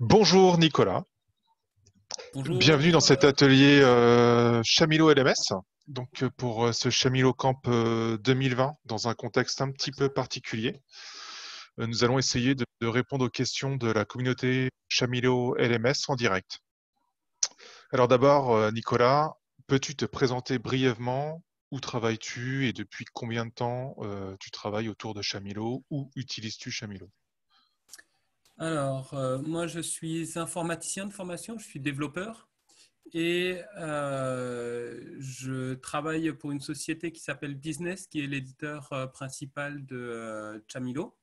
Bonjour Nicolas, Bonjour. bienvenue dans cet atelier Chamilo LMS. Donc pour ce Chamilo Camp 2020, dans un contexte un petit peu particulier, nous allons essayer de répondre aux questions de la communauté Chamilo LMS en direct. Alors d'abord, Nicolas, peux-tu te présenter brièvement? Où travailles-tu et depuis combien de temps tu travailles autour de Chamilo? Où utilises-tu Chamilo? Moi, je suis informaticien de formation, je suis développeur et je travaille pour une société qui s'appelle Business, qui est l'éditeur principal de Chamilo.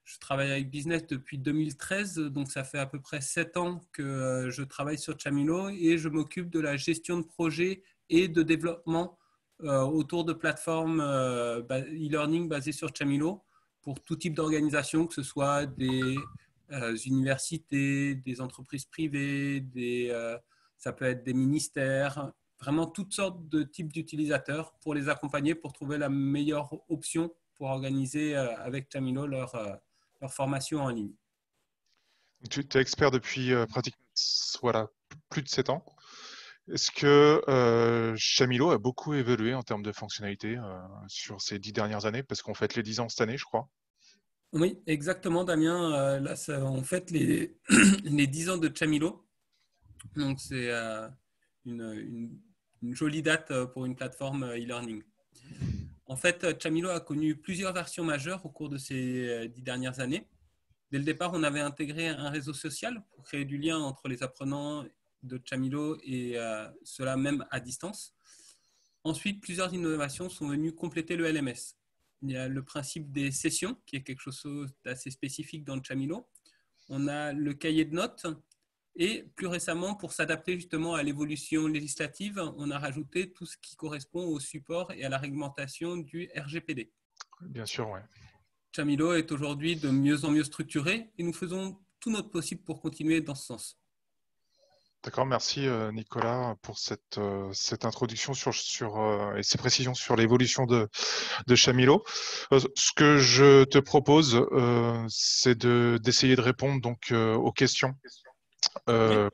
Je travaille avec Business depuis 2013, donc ça fait à peu près 7 ans que je travaille sur Chamilo et je m'occupe de la gestion de projets et de développement autour de plateformes e-learning basées sur Chamilo pour tout type d'organisation, que ce soit des universités, des entreprises privées, ça peut être des ministères, vraiment toutes sortes de types d'utilisateurs pour les accompagner, pour trouver la meilleure option pour organiser avec Chamilo leur formation en ligne. Tu es expert depuis pratiquement voilà, plus de 7 ans. Est-ce que Chamilo a beaucoup évolué en termes de fonctionnalités sur ces 10 dernières années? Parce qu'on fête les 10 ans cette année, je crois. Oui, exactement, Damien. Là, on fête les 10 ans de Chamilo. Donc, c'est une jolie date pour une plateforme e-learning. En fait, Chamilo a connu plusieurs versions majeures au cours de ces 10 dernières années. Dès le départ, on avait intégré un réseau social pour créer du lien entre les apprenants de Chamilo et cela même à distance. Ensuite, plusieurs innovations sont venues compléter le LMS. Il y a le principe des sessions, qui est quelque chose d'assez spécifique dans le Chamilo. On a le cahier de notes. Et plus récemment, pour s'adapter justement à l'évolution législative, on a rajouté tout ce qui correspond au support et à la réglementation du RGPD. Bien sûr, ouais. Chamilo est aujourd'hui de mieux en mieux structuré et nous faisons tout notre possible pour continuer dans ce sens. D'accord, merci Nicolas pour cette introduction et ces précisions sur l'évolution de Chamilo. Ce que je te propose, c'est d'essayer de répondre donc aux questions Oui.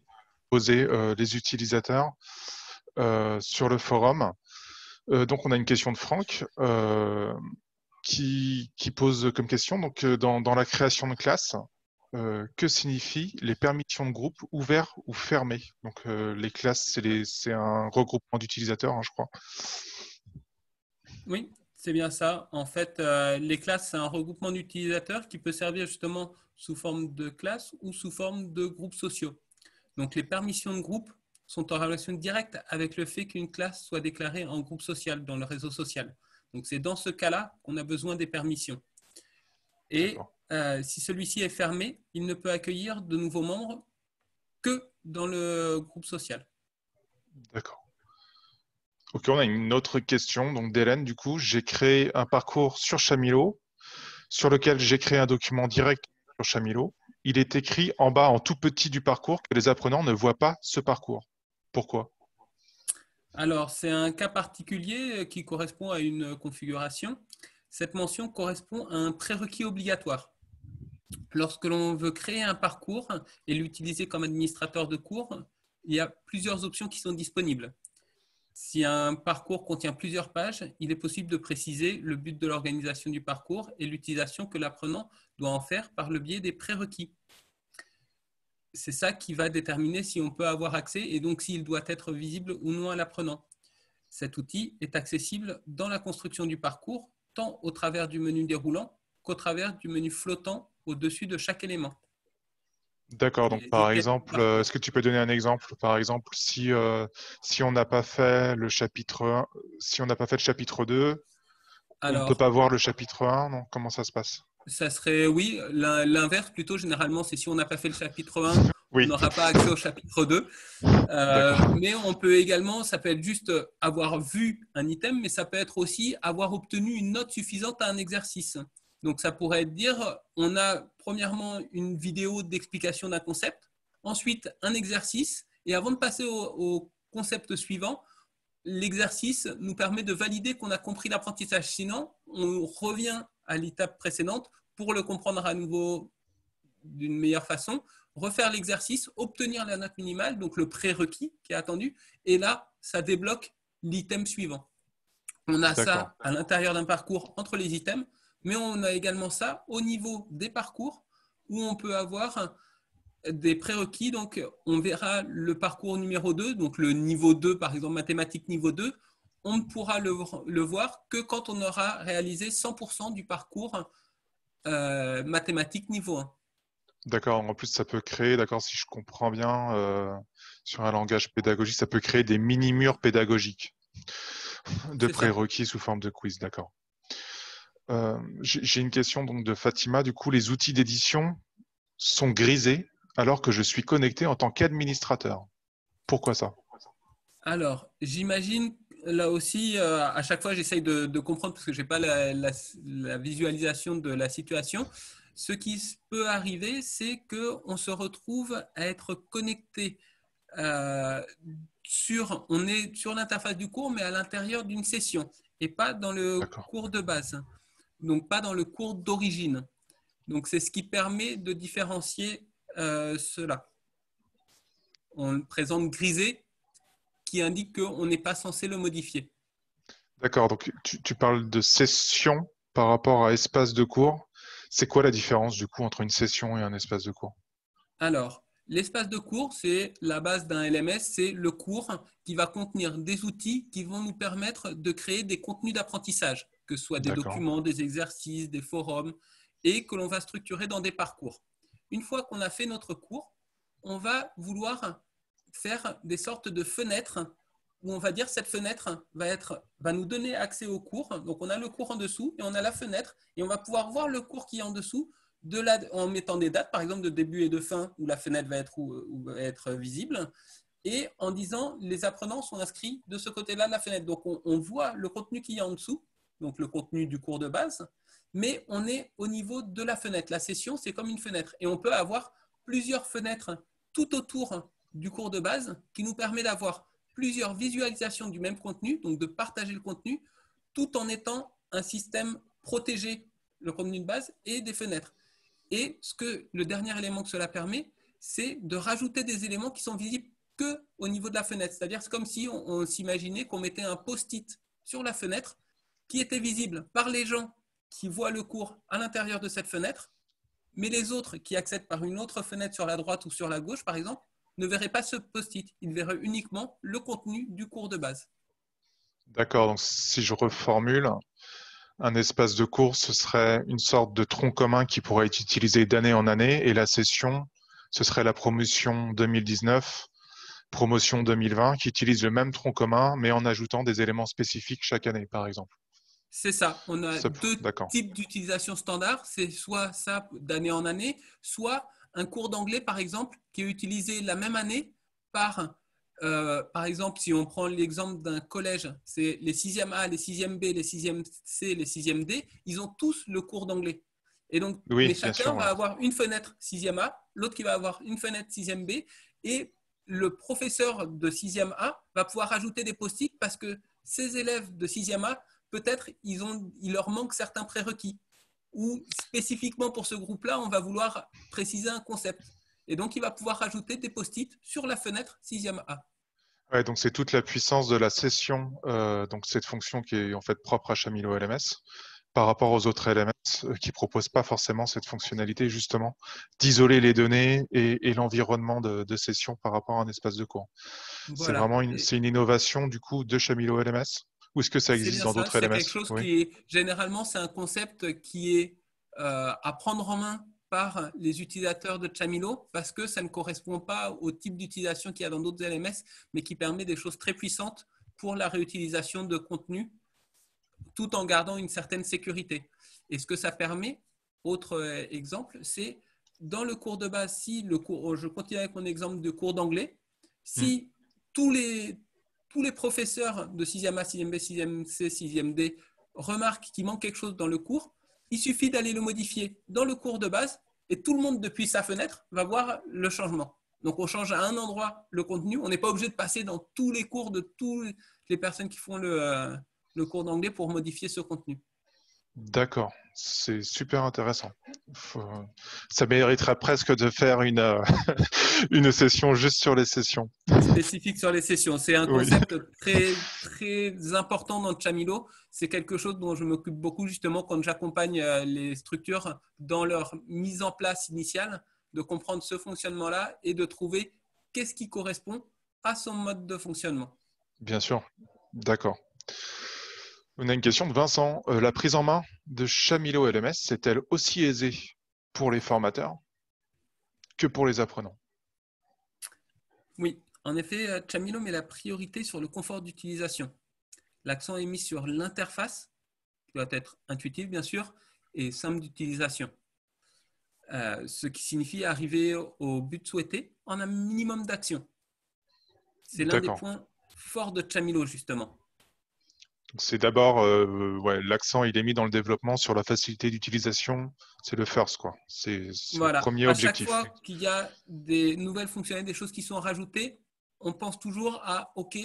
posées les utilisateurs sur le forum. Donc on a une question de Franck qui pose comme question, donc dans la création de classe, que signifient les permissions de groupe ouverts ou fermés? Donc les classes, c'est un regroupement d'utilisateurs, hein, je crois. Oui, c'est bien ça. En fait, les classes, c'est un regroupement d'utilisateurs qui peut servir justement sous forme de classe ou sous forme de groupes sociaux. Donc, les permissions de groupe sont en relation directe avec le fait qu'une classe soit déclarée en groupe social dans le réseau social. Donc, c'est dans ce cas-là qu'on a besoin des permissions. Et si celui-ci est fermé, il ne peut accueillir de nouveaux membres que dans le groupe social. D'accord. Ok, on a une autre question donc d'Hélène. Du coup, j'ai créé un parcours sur Chamilo sur lequel j'ai créé un document direct sur Chamilo. Il est écrit en bas, en tout petit du parcours, que les apprenants ne voient pas ce parcours. Pourquoi? Alors, c'est un cas particulier qui correspond à une configuration. Cette mention correspond à un prérequis obligatoire. Lorsque l'on veut créer un parcours et l'utiliser comme administrateur de cours, il y a plusieurs options qui sont disponibles. Si un parcours contient plusieurs pages, il est possible de préciser le but de l'organisation du parcours et l'utilisation que l'apprenant doit en faire par le biais des prérequis. C'est ça qui va déterminer si on peut avoir accès et donc s'il doit être visible ou non à l'apprenant. Cet outil est accessible dans la construction du parcours, tant au travers du menu déroulant qu'au travers du menu flottant au-dessus de chaque élément. D'accord, donc par exemple, est-ce que tu peux donner un exemple? Par exemple, si on n'a pas fait le chapitre 1, si on n'a pas fait le chapitre 2, on ne peut Alors, pas voir le chapitre 1, non? Comment ça se passe? ça serait, oui, l'inverse plutôt, généralement, c'est si on n'a pas fait le chapitre 1, on Oui, n'aura pas accès au chapitre 2. d'accord. Mais on peut également, ça peut être juste avoir vu un item, mais ça peut être aussi avoir obtenu une note suffisante à un exercice. Donc ça pourrait être dire, on a premièrement une vidéo d'explication d'un concept, ensuite un exercice, et avant de passer au concept suivant, l'exercice nous permet de valider qu'on a compris l'apprentissage. Sinon, on revient à l'étape précédente pour le comprendre à nouveau d'une meilleure façon, refaire l'exercice, obtenir la note minimale, donc le prérequis qui est attendu, et là, ça débloque l'item suivant. On a ça à l'intérieur d'un parcours entre les items, mais on a également ça au niveau des parcours où on peut avoir des prérequis. Donc, on verra le parcours numéro 2, donc le niveau 2, par exemple, mathématiques niveau 2, on ne pourra le voir que quand on aura réalisé 100% du parcours mathématiques niveau 1. D'accord, en plus ça peut créer, d'accord, si je comprends bien, sur un langage pédagogique, ça peut créer des mini-murs pédagogiques de prérequis sous forme de quiz, d'accord. J'ai une question donc de Fatima, du coup les outils d'édition sont grisés alors que je suis connecté en tant qu'administrateur. Pourquoi ça? Alors, j'imagine, là aussi, à chaque fois j'essaye de comprendre parce que je n'ai pas la visualisation de la situation. Ce qui peut arriver, c'est qu'on se retrouve à être connecté on est sur l'interface du cours, mais à l'intérieur d'une session et pas dans le cours de base, donc pas dans le cours d'origine. Donc c'est ce qui permet de différencier cela. On présente grisé qui indique qu'on n'est pas censé le modifier. D'accord, donc tu parles de session par rapport à espace de cours. C'est quoi la différence du coup entre une session et un espace de cours? Alors, l'espace de cours, c'est la base d'un LMS, c'est le cours qui va contenir des outils qui vont nous permettre de créer des contenus d'apprentissage, que ce soit des documents, des exercices, des forums, et que l'on va structurer dans des parcours. Une fois qu'on a fait notre cours, on va vouloir faire des sortes de fenêtres où on va dire cette fenêtre va nous donner accès au cours. Donc, on a le cours en dessous et on a la fenêtre et on va pouvoir voir le cours qui est en dessous en mettant des dates, par exemple de début et de fin où la fenêtre va être visible et en disant les apprenants sont inscrits de ce côté-là de la fenêtre. Donc, on voit le contenu qui est en dessous, donc le contenu du cours de base, mais on est au niveau de la fenêtre. La session, c'est comme une fenêtre et on peut avoir plusieurs fenêtres tout autour du cours de base qui nous permet d'avoir plusieurs visualisations du même contenu, donc de partager le contenu, tout en étant un système protégé, le contenu de base, et des fenêtres. Et le dernier élément que cela permet, c'est de rajouter des éléments qui sont visibles qu'au niveau de la fenêtre. C'est-à-dire c'est comme si on s'imaginait qu'on mettait un post-it sur la fenêtre qui était visible par les gens qui voient le cours à l'intérieur de cette fenêtre, mais les autres qui accèdent par une autre fenêtre sur la droite ou sur la gauche, par exemple, ne verraient pas ce post-it. Ils verraient uniquement le contenu du cours de base. D'accord, donc si je reformule, un espace de cours, ce serait une sorte de tronc commun qui pourrait être utilisé d'année en année, et la session, ce serait la promotion 2019, promotion 2020, qui utilise le même tronc commun, mais en ajoutant des éléments spécifiques chaque année, par exemple. C'est ça. On a deux types d'utilisation standard. C'est soit ça d'année en année, soit un cours d'anglais, par exemple, qui est utilisé la même année par exemple, si on prend l'exemple d'un collège, c'est les 6e A, les 6e B, les 6e C, les 6e D, ils ont tous le cours d'anglais. Et donc, mais chacun va avoir une fenêtre 6e A, l'autre qui va avoir une fenêtre 6e B, et le professeur de 6e A va pouvoir ajouter des post-it parce que ces élèves de 6e A, peut-être, il leur manque certains prérequis. Ou spécifiquement pour ce groupe-là, on va vouloir préciser un concept. Et donc, il va pouvoir rajouter des post-it sur la fenêtre 6e A. Ouais, donc c'est toute la puissance de la session, donc cette fonction qui est en fait propre à Chamilo LMS, par rapport aux autres LMS qui ne proposent pas forcément cette fonctionnalité justement d'isoler les données et l'environnement de session par rapport à un espace de cours. Voilà. C'est vraiment une innovation du coup de Chamilo LMS, ou est-ce que ça existe dans d'autres LMS? C'est quelque chose qui est généralement c'est un concept qui est à prendre en main par les utilisateurs de Chamilo parce que ça ne correspond pas au type d'utilisation qu'il y a dans d'autres LMS, mais qui permet des choses très puissantes pour la réutilisation de contenu tout en gardant une certaine sécurité. Et ce que ça permet, autre exemple, c'est dans le cours de base, si le cours, je continue avec mon exemple de cours d'anglais, si tous les professeurs de 6e A, 6e B, 6e C, 6e D remarquent qu'il manque quelque chose dans le cours, il suffit d'aller le modifier dans le cours de base et tout le monde depuis sa fenêtre va voir le changement. Donc on change à un endroit le contenu, on n'est pas obligé de passer dans tous les cours de toutes les personnes qui font le cours d'anglais pour modifier ce contenu. D'accord, c'est super intéressant. Ça mériterait presque de faire une session juste sur les sessions. Spécifique sur les sessions. C'est un Oui, concept très, très important dans Chamilo. C'est quelque chose dont je m'occupe beaucoup justement quand j'accompagne les structures dans leur mise en place initiale, de comprendre ce fonctionnement-là et de trouver qu'est-ce qui correspond à son mode de fonctionnement. bien sûr. D'accord. On a une question de Vincent. La prise en main de Chamilo LMS, c'est-elle aussi aisée pour les formateurs que pour les apprenants? Oui, en effet, Chamilo met la priorité sur le confort d'utilisation. L'accent est mis sur l'interface, qui doit être intuitive bien sûr, et simple d'utilisation. Ce qui signifie arriver au but souhaité en un minimum d'actions. C'est l'un des D'accord. points forts de Chamilo, justement. C'est d'abord, ouais, l'accent il est mis dans le développement sur la facilité d'utilisation. C'est le first, quoi. C'est le Voilà, premier à chaque objectif. fois qu'il y a des nouvelles fonctionnalités, des choses qui sont rajoutées, on pense toujours à, OK,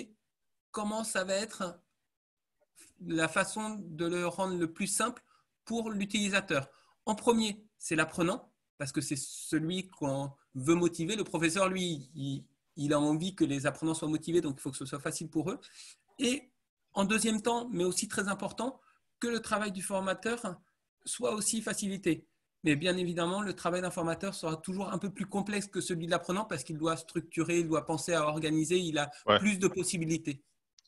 comment ça va être la façon de le rendre le plus simple pour l'utilisateur. En premier, c'est l'apprenant, parce que c'est celui qu'on veut motiver. Le professeur, lui, il a envie que les apprenants soient motivés, donc il faut que ce soit facile pour eux. Et en deuxième temps, mais aussi très important, que le travail du formateur soit aussi facilité. Mais bien évidemment, le travail d'un formateur sera toujours un peu plus complexe que celui de l'apprenant parce qu'il doit structurer, il doit penser à organiser, il a Ouais, plus de possibilités.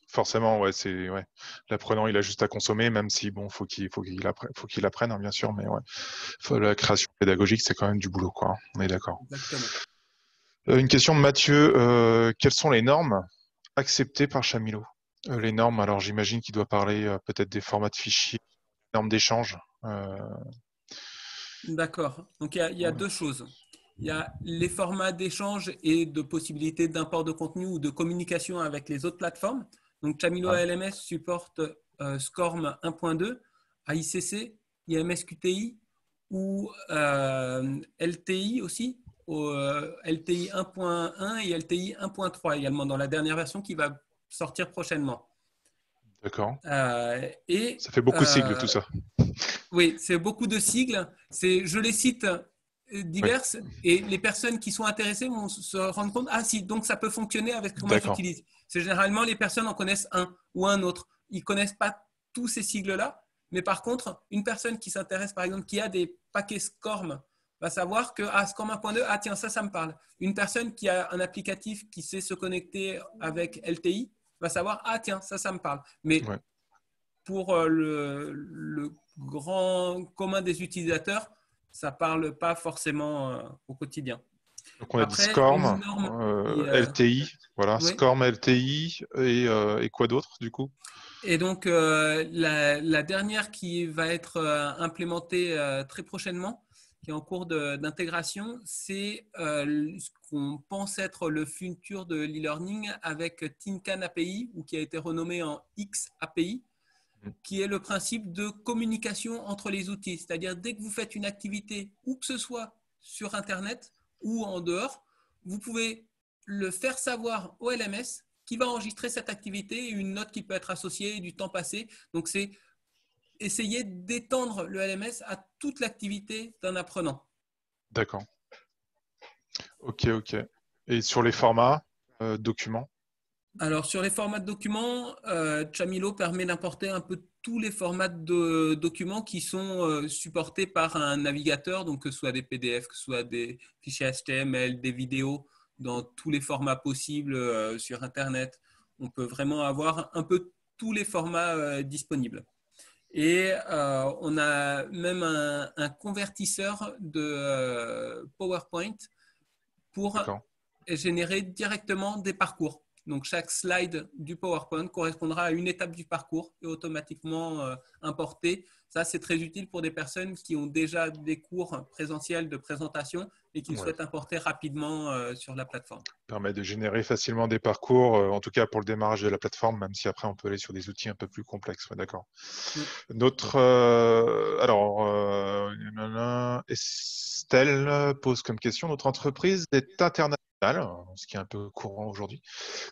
forcément, ouais, c'est ouais. L'apprenant, il a juste à consommer, même si bon, faut qu'il apprenne, hein, bien sûr, mais ouais. La création pédagogique, c'est quand même du boulot, quoi. On est d'accord. Exactement. Une question de Mathieu. Quelles sont les normes acceptées par Chamilo? Les normes, alors j'imagine qu'il doit parler peut-être des formats de fichiers, normes d'échange. D'accord. Donc, il y a Voilà. deux choses. Il y a les formats d'échange et de possibilités d'import de contenu ou de communication avec les autres plateformes. Donc, Chamilo Ouais. ALMS supporte SCORM 1.2, AICC, IMS QTI ou LTI aussi, LTI 1.1 et LTI 1.3 également dans la dernière version qui va sortir prochainement. D'accord. Et Ça fait beaucoup de sigles, tout ça. oui, c'est beaucoup de sigles. Je les cite Oui. diverses et les personnes qui sont intéressées vont se rendre compte, ah si, donc ça peut fonctionner avec ce que moi D'accord. j'utilise. C'est généralement les personnes en connaissent un ou un autre. Ils ne connaissent pas tous ces sigles-là, mais par contre, une personne qui s'intéresse, par exemple, qui a des paquets SCORM, va savoir que ah, SCORM 1.2, ah tiens, ça me parle. Une personne qui a un applicatif qui sait se connecter avec LTI va savoir, ah tiens, ça me parle. Mais Ouais. pour le grand commun des utilisateurs, ça ne parle pas forcément au quotidien. Donc on a dit Après, une SCORM, norme qui, LTI, voilà, oui. SCORM, LTI et quoi d'autre du coup? Et donc, la dernière qui va être implémentée très prochainement, qui est en cours d'intégration, c'est ce qu'on pense être le futur de l'e-learning avec Tincan API, ou qui a été renommé en X API, qui est le principe de communication entre les outils. C'est-à-dire, dès que vous faites une activité, où que ce soit sur Internet ou en dehors, vous pouvez le faire savoir au LMS qui va enregistrer cette activité et une note qui peut être associée du temps passé. Donc, c'est essayer d'étendre le LMS à toute l'activité d'un apprenant. D'accord. Ok, ok. Et sur les formats, documents? Alors, sur les formats de documents, Chamilo permet d'importer un peu tous les formats de documents qui sont supportés par un navigateur, donc que ce soit des PDF, que ce soit des fichiers HTML, des vidéos, dans tous les formats possibles sur Internet. On peut vraiment avoir un peu tous les formats disponibles. Et on a même un convertisseur de PowerPoint pour D'accord. générer directement des parcours. Donc, chaque slide du PowerPoint correspondra à une étape du parcours et automatiquement importé. Ça, c'est très utile pour des personnes qui ont déjà des cours présentiels de présentation et qui Ouais. souhaitent importer rapidement sur la plateforme. Permet de générer facilement des parcours, en tout cas pour le démarrage de la plateforme, même si après on peut aller sur des outils un peu plus complexes. Ouais, d'accord. Mm. Notre, alors, Estelle pose comme question, notre entreprise est internationale, ce qui est un peu courant aujourd'hui.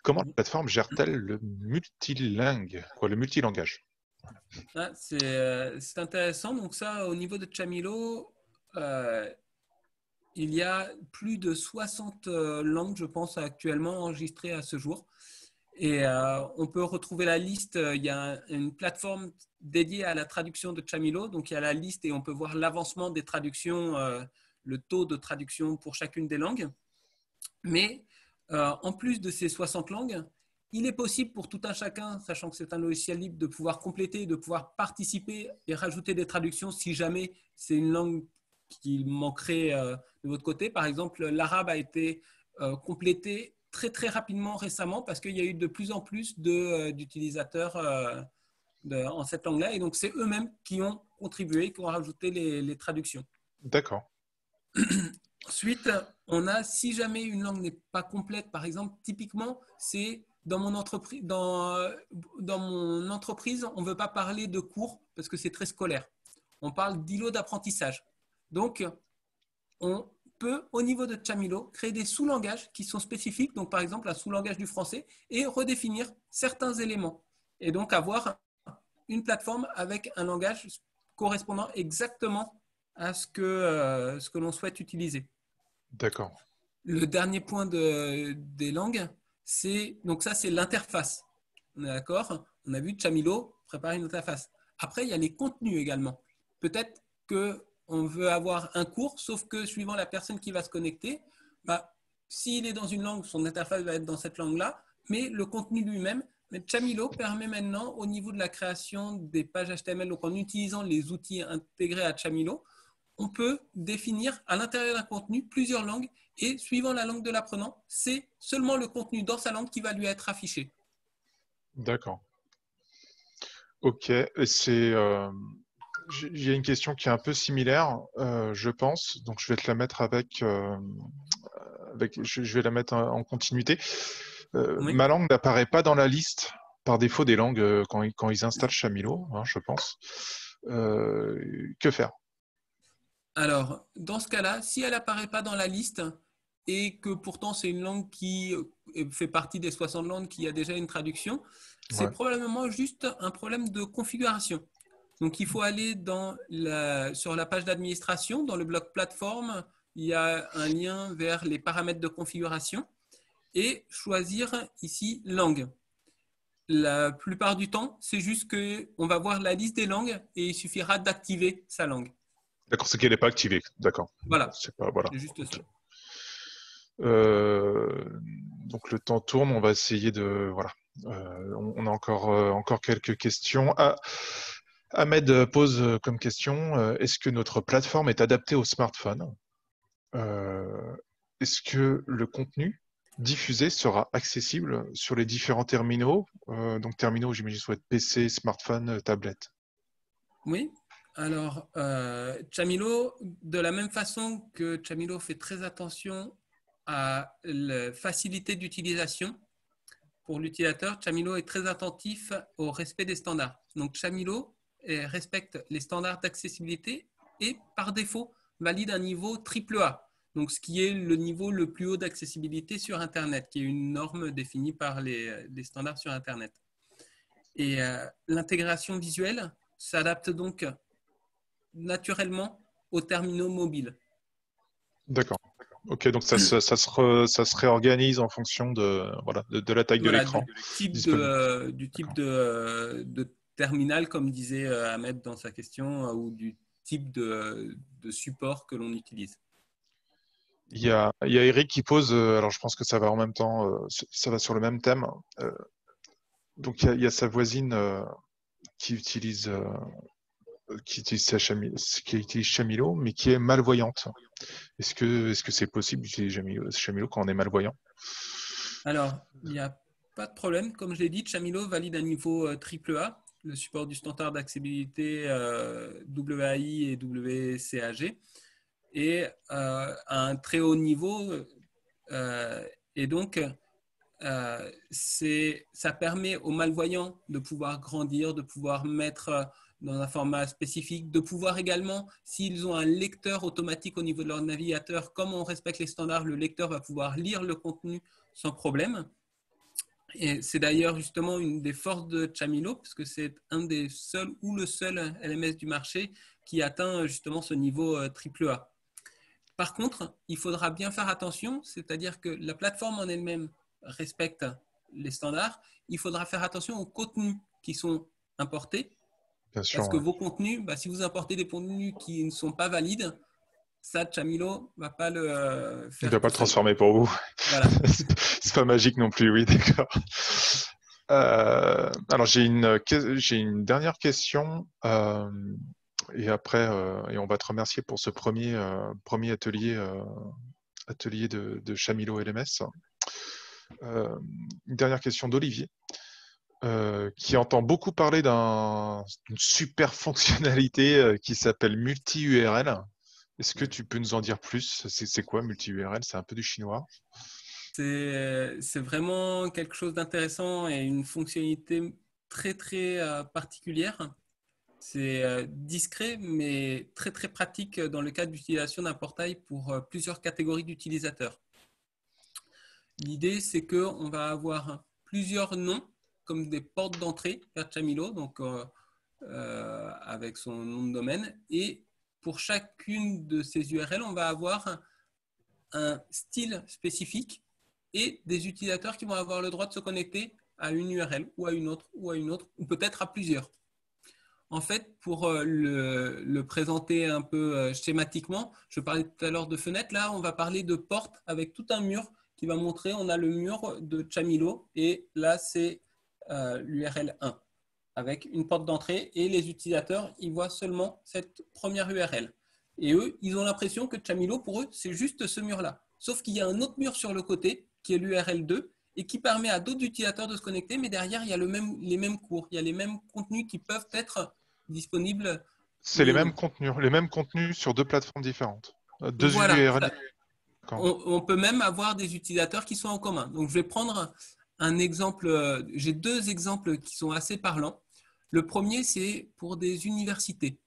Comment la plateforme gère-t-elle le multilingue, quoi, le multilangage? C'est intéressant. Donc ça, au niveau de Chamilo, euh, il y a plus de 60 langues, je pense, actuellement enregistrées à ce jour. Et on peut retrouver la liste. Il y a une plateforme dédiée à la traduction de Chamilo. Donc, il y a la liste et on peut voir l'avancement des traductions, le taux de traduction pour chacune des langues. Mais en plus de ces 60 langues, il est possible pour tout un chacun, sachant que c'est un logiciel libre, de pouvoir compléter, de pouvoir participer et rajouter des traductions si jamais c'est une langue qui manquerait de votre côté. Par exemple, l'arabe a été complété très très rapidement récemment parce qu'il y a eu de plus en plus d'utilisateurs en cette langue-là. Et donc, c'est eux-mêmes qui ont contribué, qui ont rajouté les traductions. D'accord. Ensuite, on a, si jamais une langue n'est pas complète, par exemple, typiquement, c'est dans mon entreprise, on ne veut pas parler de cours parce que c'est très scolaire. On parle d'îlots d'apprentissage. Donc, on peut, au niveau de Chamilo, créer des sous-langages qui sont spécifiques, donc par exemple un sous-langage du français, et redéfinir certains éléments. Et donc avoir une plateforme avec un langage correspondant exactement à ce que l'on souhaite utiliser. D'accord. Le dernier point des langues, donc ça c'est l'interface. On est d'accord? On a vu Chamilo préparer une interface. Après, il y a les contenus également. Peut-être qu'on veut avoir un cours, sauf que suivant la personne qui va se connecter, s'il est dans une langue, son interface va être dans cette langue-là, mais le contenu lui-même, Chamilo permet maintenant au niveau de la création des pages HTML, donc en utilisant les outils intégrés à Chamilo, on peut définir à l'intérieur d'un contenu plusieurs langues et suivant la langue de l'apprenant, c'est seulement le contenu dans sa langue qui va lui être affiché. D'accord. Ok. Et il y a une question qui est un peu similaire, je pense. Donc, je vais te la mettre je vais la mettre en continuité. Oui. Ma langue n'apparaît pas dans la liste par défaut des langues quand ils installent Chamilo, hein, je pense. Que faire? Alors, dans ce cas-là, si elle n'apparaît pas dans la liste et que pourtant c'est une langue qui fait partie des 60 langues qui a déjà une traduction, c'est Ouais. probablement juste un problème de configuration. Donc, il faut aller sur la page d'administration, dans le bloc plateforme, il y a un lien vers les paramètres de configuration et choisir ici langue. La plupart du temps, c'est juste qu'on va voir la liste des langues et il suffira d'activer sa langue. D'accord, c'est qu'elle n'est pas activée. D'accord. Voilà, C'est pas, voilà. c'est juste ça. Ok. Euh, donc le temps tourne, on va essayer de voilà. On a encore quelques questions. Ah, Ahmed pose comme question est-ce que notre plateforme est adaptée au smartphone? Est-ce que le contenu diffusé sera accessible sur les différents terminaux? Donc terminaux, j'imagine, soit PC, smartphone, tablette. Oui. Alors, Chamilo, de la même façon que Chamilo fait très attention à la facilité d'utilisation pour l'utilisateur, Chamilo est très attentif au respect des standards. Donc, Chamilo respecte les standards d'accessibilité et par défaut valide un niveau AAA. Donc, ce qui est le niveau le plus haut d'accessibilité sur Internet, qui est une norme définie par les standards sur Internet. Et l'intégration visuelle s'adapte donc naturellement aux terminaux mobiles. D'accord. Ok, donc ça se réorganise en fonction de la taille de Voilà, l'écran type disponible. du type D'accord. de terminal, comme disait Ahmed dans sa question, ou du type de support que l'on utilise. Il y a Eric qui pose, alors je pense que ça va en même temps, ça va sur le même thème. Euh, donc il y a sa voisine qui utilise, qui utilise Chamilo, mais qui est malvoyante. Est-ce que c'est possible d'utiliser Chamilo quand on est malvoyant? Alors, il n'y a pas de problème. Comme je l'ai dit, Chamilo valide un niveau AAA, le support du standard d'accessibilité WAI et WCAG, et à un très haut niveau. Et donc, ça permet aux malvoyants de pouvoir grandir, de pouvoir mettre dans un format spécifique, de pouvoir également, s'ils ont un lecteur automatique au niveau de leur navigateur, comme on respecte les standards, le lecteur va pouvoir lire le contenu sans problème. Et c'est d'ailleurs justement une des forces de Chamilo, parce que c'est un des seuls ou le seul LMS du marché qui atteint justement ce niveau AAA. Par contre, il faudra bien faire attention, c'est-à-dire que la plateforme en elle-même respecte les standards. Il faudra faire attention aux contenus qui sont importés, Bien sûr, parce que ouais. vos contenus, si vous importez des contenus qui ne sont pas valides, ça, Chamilo ne va pas le Il ne faire va pas tout le seul. transformer pour vous. Voilà. C'est pas magique non plus, oui, d'accord. Alors j'ai une dernière question et après et on va te remercier pour ce premier atelier de Chamilo LMS. Une dernière question d'Olivier qui entend beaucoup parler d'une super fonctionnalité qui s'appelle multi-URL. Est-ce que tu peux nous en dire plus? C'est quoi multi-URL? C'est un peu du chinois. C'est vraiment quelque chose d'intéressant et une fonctionnalité très, très particulière. C'est discret, mais très, très pratique dans le cadre d'utilisation d'un portail pour plusieurs catégories d'utilisateurs. L'idée, c'est qu'on va avoir plusieurs noms comme des portes d'entrée vers Chamilo, donc avec son nom de domaine. Et pour chacune de ces URL, on va avoir un style spécifique et des utilisateurs qui vont avoir le droit de se connecter à une URL ou à une autre ou à une autre, ou peut-être à plusieurs. En fait, pour le présenter un peu schématiquement, je parlais tout à l'heure de fenêtre. Là, on va parler de porte avec tout un mur qui va montrer, on a le mur de Chamilo et là, c'est l'URL 1 avec une porte d'entrée et les utilisateurs, ils voient seulement cette première URL. Et eux, ils ont l'impression que Chamilo, pour eux, c'est juste ce mur-là. Sauf qu'il y a un autre mur sur le côté qui est l'URL 2 et qui permet à d'autres utilisateurs de se connecter, mais derrière, il y a les mêmes cours, il y a les mêmes contenus qui peuvent être disponibles. C'est les mêmes contenus sur deux plateformes différentes. Deux Voilà, URL. on peut même avoir des utilisateurs qui sont en commun. Donc, je vais prendre un exemple. J'ai deux exemples qui sont assez parlants. Le premier, c'est pour des universités.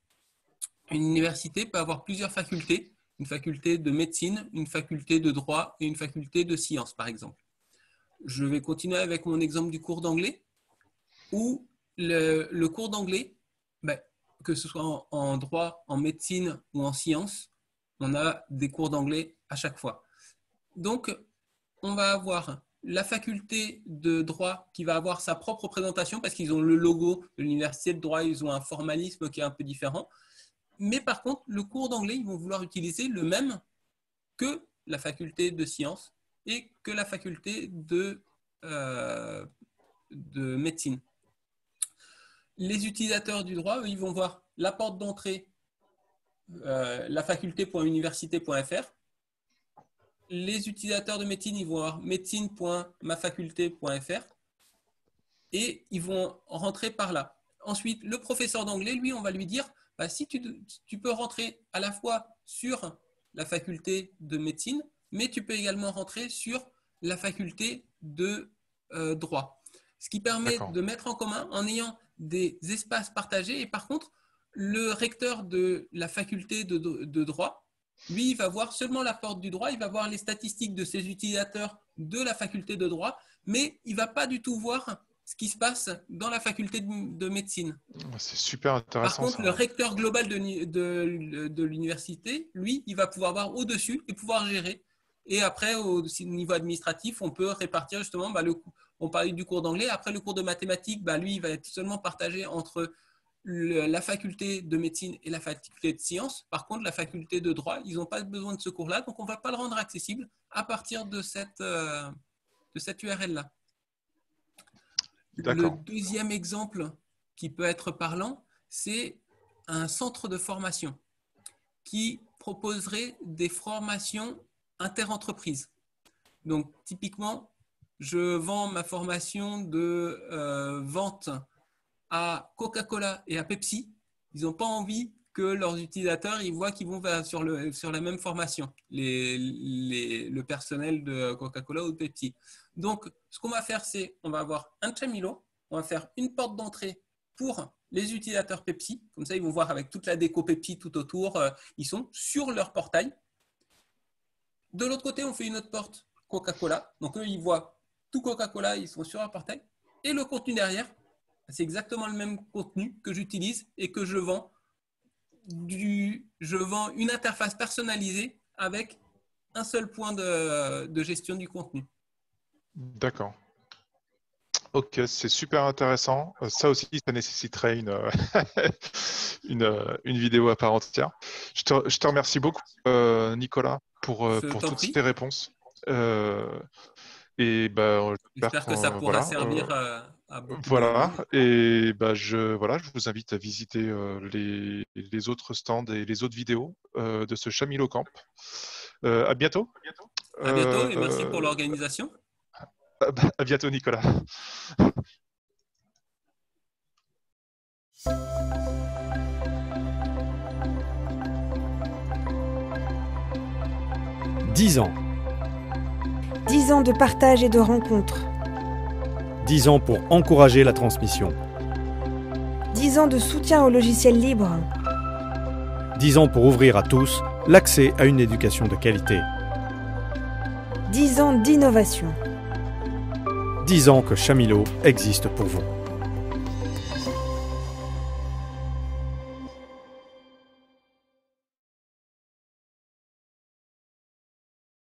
Une université peut avoir plusieurs facultés, une faculté de médecine, une faculté de droit et une faculté de sciences, par exemple. Je vais continuer avec mon exemple du cours d'anglais, où le cours d'anglais, ben, que ce soit en droit, en médecine ou en sciences, on a des cours d'anglais à chaque fois. Donc, on va avoir la faculté de droit qui va avoir sa propre présentation parce qu'ils ont le logo de l'université de droit, ils ont un formalisme qui est un peu différent. Mais par contre, le cours d'anglais, ils vont vouloir utiliser le même que la faculté de sciences et que la faculté de médecine. Les utilisateurs du droit, ils vont voir la porte d'entrée, la faculté.université.fr. Les utilisateurs de médecine, ils vont voir médecine.mafaculté.fr et ils vont rentrer par là. Ensuite, le professeur d'anglais, lui, on va lui dire, si tu peux rentrer à la fois sur la faculté de médecine, mais tu peux également rentrer sur la faculté de droit. Ce qui permet de mettre en commun en ayant des espaces partagés. Et par contre, le recteur de la faculté de droit, lui, il va voir seulement la porte du droit, il va voir les statistiques de ses utilisateurs de la faculté de droit, mais il ne va pas du tout voir ce qui se passe dans la faculté de médecine. C'est super intéressant. Par contre, ça. le recteur global de l'université, lui, il va pouvoir voir au-dessus et pouvoir gérer. Et après, au niveau administratif, on peut répartir justement, on parlait du cours d'anglais. Après, le cours de mathématiques, lui, il va être seulement partagé entre la faculté de médecine et la faculté de sciences. Par contre, la faculté de droit, ils n'ont pas besoin de ce cours-là, donc on ne va pas le rendre accessible à partir de cette URL-là. Le deuxième exemple qui peut être parlant, c'est un centre de formation qui proposerait des formations interentreprises. Donc, typiquement, je vends ma formation de vente à Coca-Cola et à Pepsi. Ils n'ont pas envie que leurs utilisateurs ils voient qu'ils vont sur la même formation, le personnel de Coca-Cola ou de Pepsi. Donc, ce qu'on va faire, c'est on va avoir un Chamilo, on va faire une porte d'entrée pour les utilisateurs Pepsi. Comme ça, ils vont voir avec toute la déco Pepsi tout autour. Ils sont sur leur portail. De l'autre côté, on fait une autre porte Coca-Cola. Donc, eux, ils voient tout Coca-Cola, ils sont sur leur portail. Et le contenu derrière, c'est exactement le même contenu que j'utilise et que je vends. Je vends une interface personnalisée avec un seul point de gestion du contenu. D'accord. Ok, c'est super intéressant. Ça aussi, ça nécessiterait une vidéo à part entière. Je te remercie beaucoup, Nicolas, Je pour t'en toutes prie. ces réponses. Et bah, J'espère que ça pourra servir à beaucoup de voilà. monde. Et bah, je vous invite à visiter les autres stands et les autres vidéos de ce Chamilo Camp. À bientôt. À bientôt et merci Euh, pour l'organisation. à bientôt, Nicolas. « 10 ans. 10 ans de partage et de rencontres. 10 ans pour encourager la transmission. 10 ans de soutien aux logiciels libres. 10 ans pour ouvrir à tous l'accès à une éducation de qualité. 10 ans d'innovation. 10 ans que Chamilo existe pour vous.